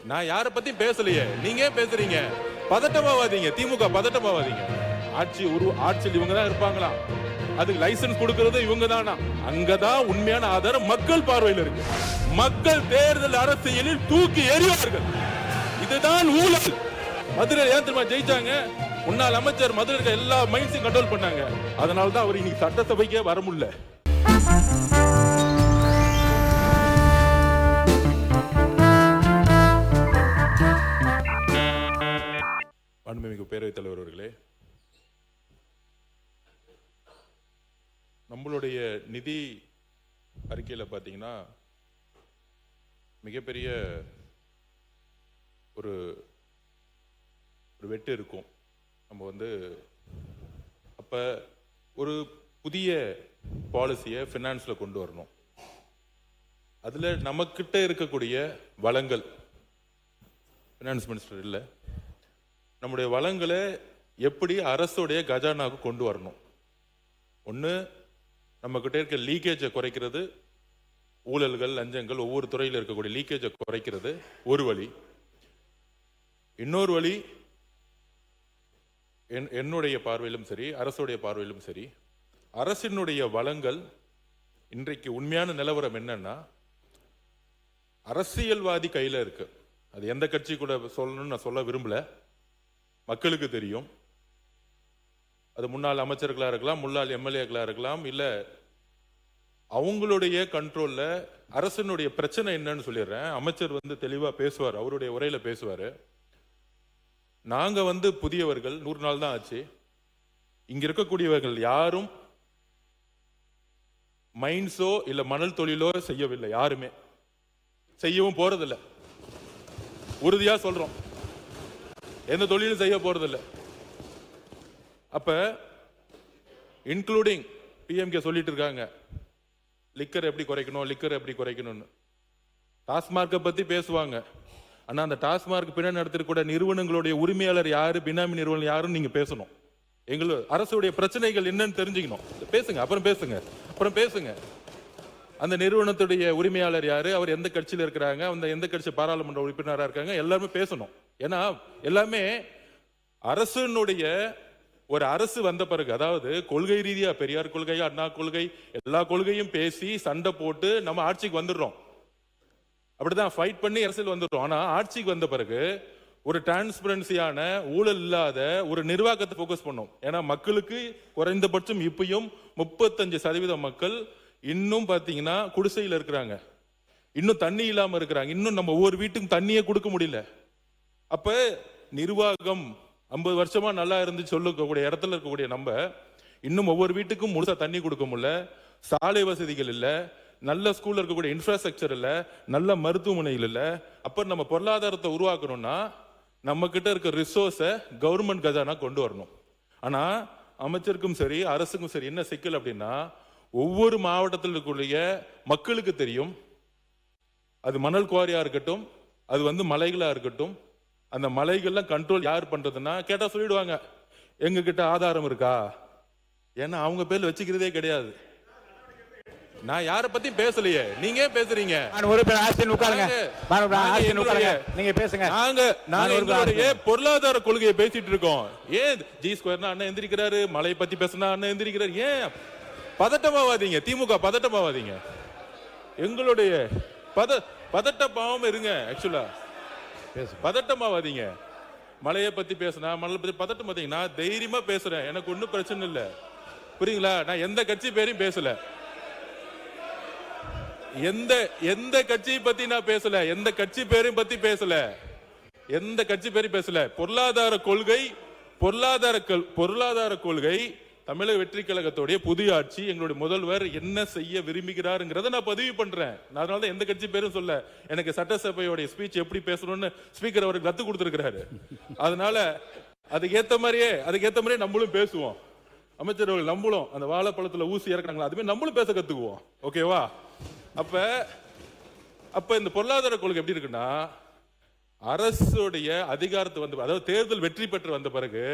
நான் யார பத்தி பேசலையே, நீங்க பேசுறீங்க. பதட்டமாவாதீங்க, திமுக பதட்டமாவாதீங்க. ஆட்சியில் இவங்க தான் இருப்பாங்களா? அதுக்கு லைசன்ஸ் கொடுக்கிறது இவங்க தானா? அங்கதான் உண்மையான ஆதாரம் மக்கள் பார்வையில் இருக்கு. மக்கள் தேர்தல் அரசியலில் தூக்கி எறிவார்கள். இதுதான் ஊழல். மதுரை ஏன் தெரியுமா ஜெயிச்சாங்க? முன்னாள் அமைச்சர் மதுரை இருக்க எல்லா மைண்ட்ஸையும் கண்ட்ரோல் பண்ணாங்க. அதனாலதான் அவர் இன்னைக்கு சட்டசபைக்கே வர முடியல. அன்புமிகு பேரவைத் தலைவர் அவர்களே, நம்மளுடைய நிதி அறிக்கையில் பார்த்தீங்கன்னா மிகப்பெரிய ஒரு வெட்டு இருக்கும். நம்ம அப்போ ஒரு புதிய பாலிசியை ஃபினான்ஸில் கொண்டு வரணும். அதில் நமக்கிட்ட இருக்கக்கூடிய வளங்கள், ஃபினான்ஸ் மினிஸ்டர் இல்லை, நம்முடைய வளங்களை எப்படி அரசுடைய கஜானாவுக்கு கொண்டு வரணும். ஒன்று, நம்மக்கிட்ட இருக்க லீக்கேஜை குறைக்கிறது, ஊழல்கள் லஞ்சங்கள் ஒவ்வொரு துறையில் இருக்கக்கூடிய லீக்கேஜை குறைக்கிறது ஒரு வழி. இன்னொரு வழி, என்னுடைய பார்வையிலும் சரி அரசுடைய பார்வையிலும் சரி, அரசினுடைய வளங்கள் இன்றைக்கு உண்மையான நிலவரம் என்னன்னா அரசியல்வாதி கையில் இருக்கு. அது எந்த கட்சி கூட சொல்லணும்னு நான் சொல்ல விரும்பல, மக்களுக்கு தெரியும். அது முன்னாள் அமைச்சர்களாக இருக்கலாம், முன்னாள் எம்எல்ஏக்களாக இருக்கலாம், இல்லை அவங்களுடைய கண்ட்ரோல்ல. அரசினுடைய பிரச்சனை என்னன்னு சொல்லிடுறேன். அமைச்சர் தெளிவாக பேசுவார், அவருடைய உரையில பேசுவார். நாங்க புதியவர்கள், 100 நாள் தான் ஆச்சு. இங்க இருக்கக்கூடியவர்கள் யாரும் மைன்ஸோ இல்ல மணல் தொழிலோ செய்யவில்லை. யாருமே செய்யவும் போறதில்லை. உறுதியா சொல்றோம், எந்த தொழிலும் செய்ய போறதில்ல. அப்ப இன்க்ளூடிங் பிஎம்கே சொல்லிட்டு இருக்காங்க லிக்கர் எப்படி குறைக்கணும்னு. டாஸ்மார்க்கை பத்தி பேசுவாங்க. ஆனா அந்த டாஸ்மார்க் பின்னாடி நடத்திருக்கூட நிறுவனங்களுடைய உரிமையாளர் யாரு, பினாமி நிறுவனம் யாருன்னு நீங்க பேசணும். அரசுடைய பிரச்சனைகள் என்னன்னு தெரிஞ்சுக்கணும். அப்புறம் பேசுங்க. அந்த நிறுவனத்துடைய உரிமையாளர் யாரு, அவர் எந்த கட்சியில் இருக்கிறாங்க, அந்த எந்த கட்சி பாராளுமன்ற உறுப்பினராக இருக்காங்க, எல்லாருமே பேசணும். ஏன்னா எல்லாமே அரசுடைய ஒரு அரசு வந்த பிறகு, அதாவது கொள்கை ரீதியா பெரியார் கொள்கை, அண்ணா கொள்கை, எல்லா கொள்கையும் பேசி சண்டை போட்டு நம்ம ஆட்சிக்கு வந்துடுறோம். அப்படிதான் ஃபைட் பண்ணி அரசியல் வந்துடுறோம். ஆனா ஆட்சிக்கு வந்த பிறகு ஒரு டிரான்ஸ்பரன்சியான ஊழல் இல்லாத ஒரு நிர்வாகத்தை போக்கஸ் பண்ணோம். ஏன்னா மக்களுக்கு குறைந்தபட்சம் இப்பயும் 35% மக்கள் இன்னும் பாத்தீங்கன்னா குடிசையில் இருக்கிறாங்க, இன்னும் தண்ணி இல்லாம இருக்கிறாங்க, இன்னும் நம்ம ஒவ்வொரு வீட்டுக்கும் தண்ணியே கொடுக்க முடியல. அப்ப நிர்வாகம் 50 வருஷமா நல்லா இருந்து சொல்லக்கூடிய இடத்துல இருக்கக்கூடிய நம்ம இன்னும் ஒவ்வொரு வீட்டுக்கும் முழுசா தண்ணி கொடுக்க முடியல, சாலை வசதிகள் இல்ல, நல்ல ஸ்கூல்ல இருக்கக்கூடிய இன்ஃப்ராஸ்ட்ரக்சர் இல்ல, நல்ல மருத்துவமனைகள் இல்ல. அப்ப நம்ம பொருளாதாரத்தை உருவாக்கணும்னா நம்ம கிட்ட இருக்க ரிசோர்ஸை கவர்மெண்ட் கஜானா கொண்டு வரணும். ஆனா அமைச்சருக்கும் சரி அரசுக்கும் சரி என்ன சிக்கல் அப்படின்னா, ஒவ்வொரு மாவட்டத்தில் இருக்கக்கூடிய மக்களுக்கு தெரியும், அது மணல் குவாரியா இருக்கட்டும், அது மலைகளா இருக்கட்டும், அந்த மலைகள்லாம் கண்ட்ரோல் யார் பண்றதுன்னா கேட்டா சொல்லிடுவாங்க எங்க கிட்ட ஆதாரம் இருக்கா. ஏன்னா அவங்க பேர்ல வச்சுக்கிறதே கிடையாது. நான் யார பத்தி பேசலையே, நீங்க பேசுறீங்க. நாங்க பொருளாதார கொள்கையை பேசிட்டு இருக்கோம். ஏன் ஜி ஸ்கொயர்னா அண்ணன் எந்திரிக்கிறாரு, மலையை பத்தி பேசினா அண்ணன் எந்திரிக்கிறாரு. ஏன் பதட்டமாவாதீங்க, திமுக பதட்டமாவாதீங்க. எங்களுடைய பதட்டமாவும் இருங்க. ஆக்சுவலா பதட்டமாவாதீங்க. மலையை பத்தி பேசினா மலை பத்தி பதட்டம். நான் தைரியமா பேசுறேன், எனக்கு ஒன்னும் பிரச்சனை இல்லை, புரியுங்களா? நான் எந்த கட்சி பேரையும் பேசல, எந்த கட்சியை பத்தி நான் பேசல, எந்த கட்சி பேரையும் பத்தி பேசல, எந்த கட்சி பேரையும் பேசல. பொருளாதார கொள்கை தமிழக வெற்றி கழகத்துடைய புதிய ஆட்சி, எங்களுடைய முதல்வர் என்ன செய்ய விரும்புகிறாருங்கிறத நான் பதிவு பண்றேன். அதனாலதான் எந்த கட்சி பேரும் சொல்ல. எனக்கு சட்டசபையோட ஸ்பீச் எப்படி பேசணும்னு ஸ்பீக்கர் அவருக்கு கத்து கொடுத்திருக்கிறாரு. அதனால அதுக்கேத்த மாதிரியே நம்மளும் பேசுவோம். அமைச்சர் அவர்கள் நம்மளும் அந்த வாழைப்பழத்துல ஊசி இறக்குறாங்களா, அதுவே நம்மளும் பேச கத்துக்குவோம். ஓகேவா? அப்ப இந்த பொருளாதார கொள்கை எப்படி இருக்குன்னா, அரசுடைய அதிகாரத்தை அதாவது தேர்தல் வெற்றி பெற்று வந்த பிறகு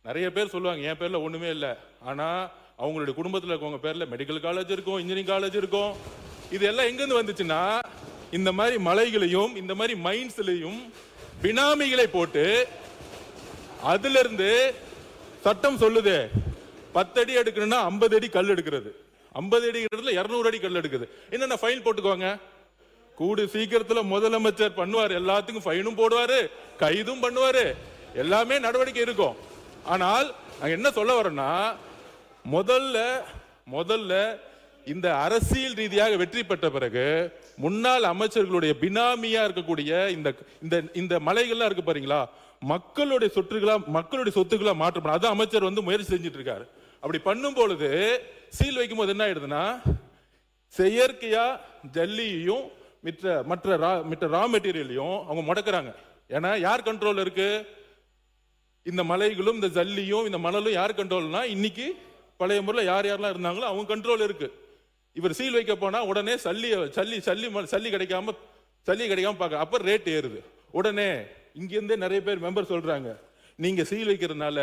நிறைய பேர் சொல்லுவாங்க என் பேர்ல ஒண்ணுமே இல்லை, ஆனா அவங்களுடைய குடும்பத்தில் இருக்கவங்க பேர்ல மெடிக்கல் காலேஜ் இருக்கும், இன்ஜினியரிங் காலேஜ் இருக்கும். இது எல்லாம் எங்கிருந்து வந்துச்சுன்னா இந்த மாதிரி மலைகளையும் இந்த மாதிரி மைன்ஸ்லையும் பினாமிகளை போட்டு அதுல இருந்து சட்டம் சொல்லுது 10 அடி எடுக்கணும்னா 50 அடி கல் எடுக்கிறது, 50 அடி இடத்துல 200 அடி கல் எடுக்குது. என்னென்ன ஃபைன் போட்டுக்கோங்க. கூடு சீக்கிரத்துல முதலமைச்சர் பண்ணுவார், எல்லாத்துக்கும் ஃபைனும் போடுவாரு, கைதும் பண்ணுவாரு, எல்லாமே நடவடிக்கை இருக்கும். ஆனால் நாங்க என்ன சொல்ல வரோம்னா, முதல்ல இந்த அரசியல் ரீதியாக வெற்றி பெற்ற பிறகு முன்னாள் அமைச்சர்களுடைய பினாமியா இருக்கக்கூடிய இந்த மலைகள்லாம் இருக்கு பாருங்களா, மக்களுடைய சொத்துக்களா மாற்றப்படும். அதான் அமைச்சர் முயற்சி செஞ்சுட்டு இருக்காரு. அப்படி பண்ணும் பொழுது சீல் வைக்கும் போது என்ன ஆயிடுதுன்னா, செயற்கையா ஜல்லியையும் மற்ற ரா மெட்டீரியலையும் அவங்க முடக்கிறாங்க. ஏன்னா யார் கண்ட்ரோல் இருக்கு? இந்த மலைகளும் இந்த ஜல்லியும் இந்த மணலும் யார் கண்ட்ரோல்னா, இன்னைக்கு பழைய முறையில் யாரெல்லாம் இருந்தாங்களோ அவங்க கண்ட்ரோல் இருக்கு. இவர் சீல் வைக்க போனா உடனே சல்லி கிடைக்காம பார்க்க, அப்ப ரேட் ஏறுது. உடனே இங்கிருந்தே நிறைய பேர் மெம்பர் சொல்றாங்க, நீங்க சீல் வைக்கிறதுனால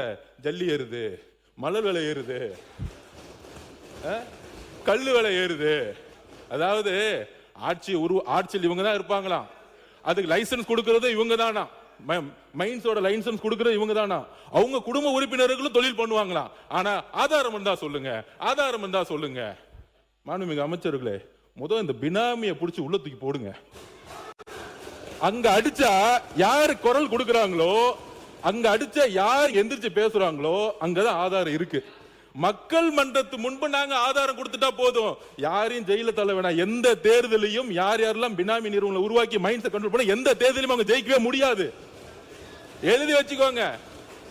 ஜல்லி ஏறுது, மணல் விலை ஏறுது, கல்லு விலை ஏறுது. அதாவது ஆட்சியில் இவங்க தான் இருப்பாங்களாம், அதுக்கு லைசன்ஸ் கொடுக்கறது இவங்க தானா, மைன்ஸோட லைசன்ஸ் கொடுக்கறது இவங்க தானா, அவங்க குடும்ப உறுப்பினர்களும் தொழில் பண்ணுவாங்களாம். ஆனா ஆதாரம் இருந்தா சொல்லுங்க. மாண்புமிகு அமைச்சர்களே, முதல் இந்த பினாமியை பிடிச்சி உள்ள தூக்கி போடுங்க. அங்க அடிச்சா யாரு குரல் கொடுக்கறாங்களோ, அங்க அடிச்சா யார் எந்திரிச்சு பேசுறாங்களோ அங்கதான் ஆதாரம் இருக்கு. மக்கள் மன்றத்து முன்பு நாங்க ஆதாரம் கொடுத்துட்டா போதும், யாரையும் ஜெயில தள்ள வேணாம். எந்த தேர்தலையும் யாரெல்லாம் பினாமி நிறுவனங்களை உருவாக்கி மைண்ட்ஸை கண்ட்ரோல் பண்ண எந்த தேர்தலையும் அவங்க ஜெயிக்கவே முடியாது. எழுதி வச்சுக்கோங்க.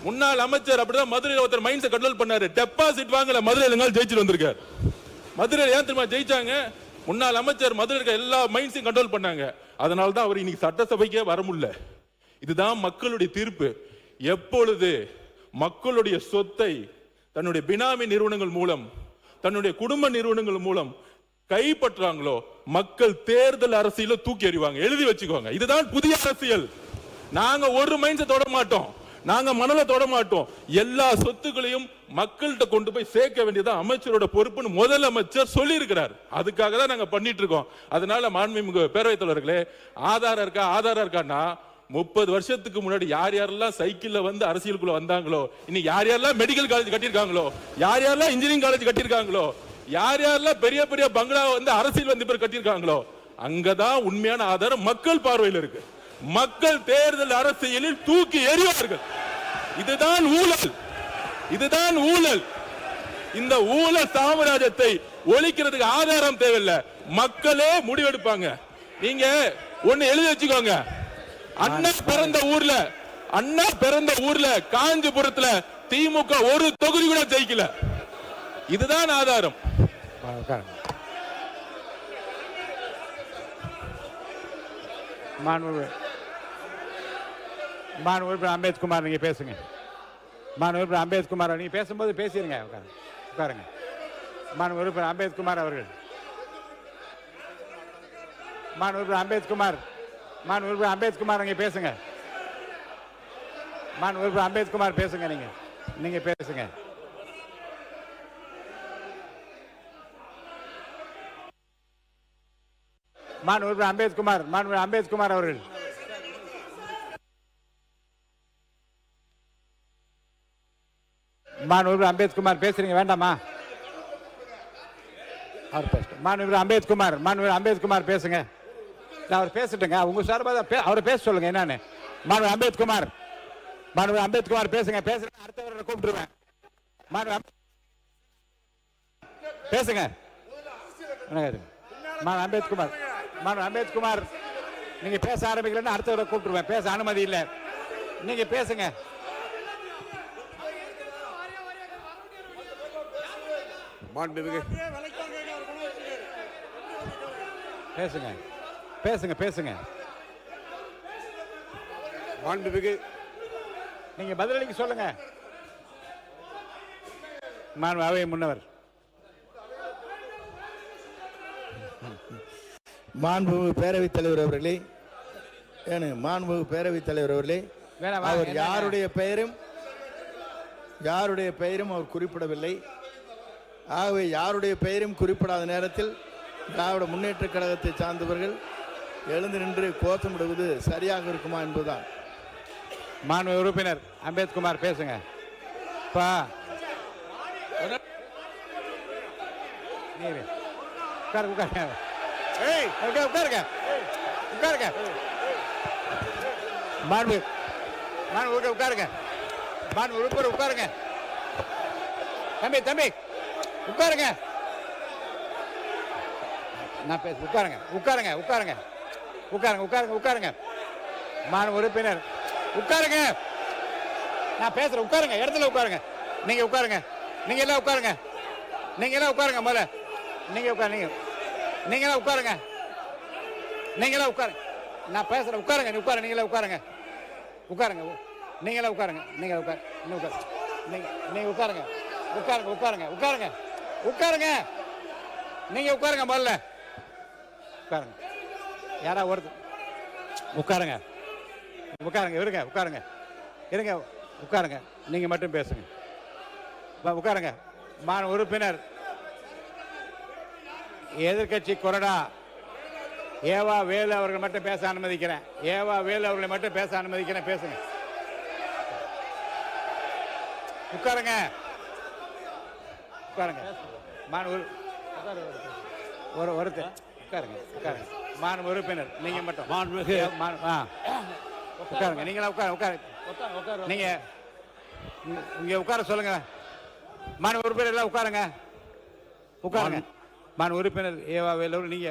முன்னாள் அமைச்சர் அப்படிதான் மதுரையில் ஒருத்தர் மைண்ட்ஸை கண்ட்ரோல் பண்ணாரு, டெபாசிட் வாங்கல, மதுரையில் ஜெயிச்சுட்டு வந்திருக்காரு. மதுரையில் ஏன் தெரியுமா ஜெயிச்சாங்க? முன்னாள் அமைச்சர் மதுரை இருக்க எல்லா மைண்ட்ஸையும் கண்ட்ரோல் பண்ணாங்க. அதனால தான் அவர் இன்னைக்கு சட்டசபைக்கே வர முடியல. இதுதான் மக்களுடைய தீர்ப்பு. எப்பொழுது மக்களுடைய சொத்தை தன்னுடைய பினாமி நிறுவனங்கள் மூலம், தன்னுடைய குடும்ப நிறுவனங்கள் மூலம் கைப்பற்றாங்களோ, மக்கள் தேர்தல் அரசியல தூக்கி எறிவாங்க. எழுதி வச்சுக்கோங்க. இதுதான் புதிய அரசியல். நாங்க ஒரு மைண்ட்ஸை தொட மாட்டோம், நாங்க மணலை தொட மாட்டோம். எல்லா சொத்துக்களையும் மக்கள்கிட்ட கொண்டு போய் சேர்க்க வேண்டியதான் அமைச்சரோட பொறுப்புன்னு முதலமைச்சர் சொல்லி இருக்கிறார். அதுக்காக தான் நாங்க பண்ணிட்டு இருக்கோம். அதனால மாண்புமிகு பேரவைத் தலைவர்களே, ஆதாரம் இருக்கான்னா 30 வருஷத்துக்கு முன்னாடி யாரெல்லாம் சைக்கிள்ல அரசியலுக்குள்ள வந்தாங்களோ, இன்னைக்கு யாரெல்லாம் மெடிக்கல் காலேஜ் கட்டியிருக்காங்களோ, யாரெல்லாம் இன்ஜினியரிங் காலேஜ் கட்டியிருக்காங்களோ, யாரெல்லாம் பெரிய பெரிய பங்களா அரசியல் பேர் கட்டியிருக்காங்களோ, அங்கதான் உண்மையான ஆதாரம் மக்கள் பார்வையில் இருக்கு. மக்கள் தேர்தல் அரசியலில் தூக்கி எறிவார்கள். இதுதான் ஊழல். இந்த ஊழல் சாம்ராஜ்யத்தை ஒழிக்கிறதுக்கு ஆதாரம் தேவையில்லை, மக்களே முடிவெடுப்பாங்க. நீங்க ஒன்னு எழுதி வச்சுக்கோங்க. அண்ணா பிறந்த ஊர்ல காஞ்சிபுரத்துல திமுக ஒரு தொகுதி கூட ஜெயிக்கல. இதுதான் ஆதாரம். மாண்புமிகு அம்பேத்குமார் நீங்க பேசுங்க. மாண்புமிகு அம்பேத்குமார் நீங்க பேசும்போது பேசிருங்க. உட்காருங்க. மாண்புமிகு அம்பேத்குமார் அவர்கள். மாண்புமிகு அம்பேத்குமார் நீங்க பேசுங்க. மாண்புமிகு அம்பேத்குமார் பேசுங்க. நீங்க பேசுங்க. மாண்புமிகு அம்பேத்குமார் அவர்கள். மாண்புமிகு அம்பேத்குமார் பேசுறீங்க வேண்டாமா? அவர் பேசட்டும். மாண்புமிகு அம்பேத்குமார் பேசுங்க. அவர் பேசட்டுங்க. உங்க சார்பாக அவரை பேச சொல்லுங்க. என்னன்னு மாண்புமிகு அம்பேத்குமார் பேசுங்க. அடுத்தவரை கூப்பிட்டுருவேன். பேசுங்க. அம்பேத்குமார் நீங்க பேச ஆரம்பிக்கலன்னா அடுத்தவரை கூப்பிட்டுருவேன். பேச அனுமதி இல்லை. நீங்க பேசுங்க. பேசுங்க. நீங்க பதிலளிக்க சொல்லுங்க. அவை முன்னவர். மாண்புமிகு பேரவைத் தலைவர் அவர்களே, அவர் யாருடைய பெயரும் அவர் குறிப்பிடவில்லை. ஆகவே யாருடைய பெயரும் குறிப்பிடாத நேரத்தில் திராவிட முன்னேற்ற கழகத்தை சார்ந்தவர்கள் எழுந்து நின்று கோஷமிடுவது சரியாக இருக்குமா என்பதுதான். மாண்பு உறுப்பினர் அம்பேத்குமார் பேசுங்க. பா நீரு உட்காருங்க உட்காருங்க உட்காருங்க. மாண்பு உட்காருங்க. மாண்பு உறுப்பினர் உட்காருங்க. தம்பி உட்காருங்க. நான் பேச உட்காருங்க உட்காருங்க உட்காருங்க உட்காருங்க உட்காருங்க உட்காருங்க. மாண்பு உறுப்பினர் உட்காருங்க. நான் பேசுறேன். உட்காருங்க. இடத்துல உட்காருங்க. நீங்க உட்காருங்க. நீங்க எல்லாம் உட்காருங்க. நீங்க எல்லாம் உட்காருங்க. முதல்ல நீங்க உட்காருங்க. நீங்க எல்லாம் உட்காருங்க. நீங்க எல்லாம் உட்காருங்க. நான் பேசுறேன். உட்காருங்க. நீ உட்காருங்க. நீங்க எல்லாம் உட்காருங்க. உட்காருங்க. நீங்க எல்லாம் உட்காருங்க. நீங்க உட்காரு. நீங்க உட்காருங்க. உட்காருங்க உட்காருங்க உட்காருங்க உட்காருங்க. நீங்க உட்காருங்க. முதல்ல உட்காருங்க. யாரா ஒருத்தர் உட்காருங்க. உட்காருங்க. இருங்க. உட்காருங்க. இருங்க. உட்காருங்க. நீங்க மட்டும் பேசுங்க. உட்காருங்க. மாண்பு உறுப்பினர் எதிர்க்கட்சி கொறடா ஏவா வேலு அவர்கள் மட்டும் பேச அனுமதிக்கிறேன். ஏவா வேலு அவர்களை மட்டும் பேச அனுமதிக்கிறேன். பேசுங்க. உட்காருங்க. உட்காருங்க. ஒருத்தர் உட்காருங்க. உட்காருங்க. மாண்பு உறுப்பினர் நீங்க மட்டும் உட்காருங்க. நீங்களா உட்காருங்க. நீங்க இங்க உட்கார சொல்லுங்க. மாண்பு உறுப்பினர் எல்லாம் உட்காருங்க. உட்காருங்க. மாண்பு உறுப்பினர் ஏவா வேலு நீங்க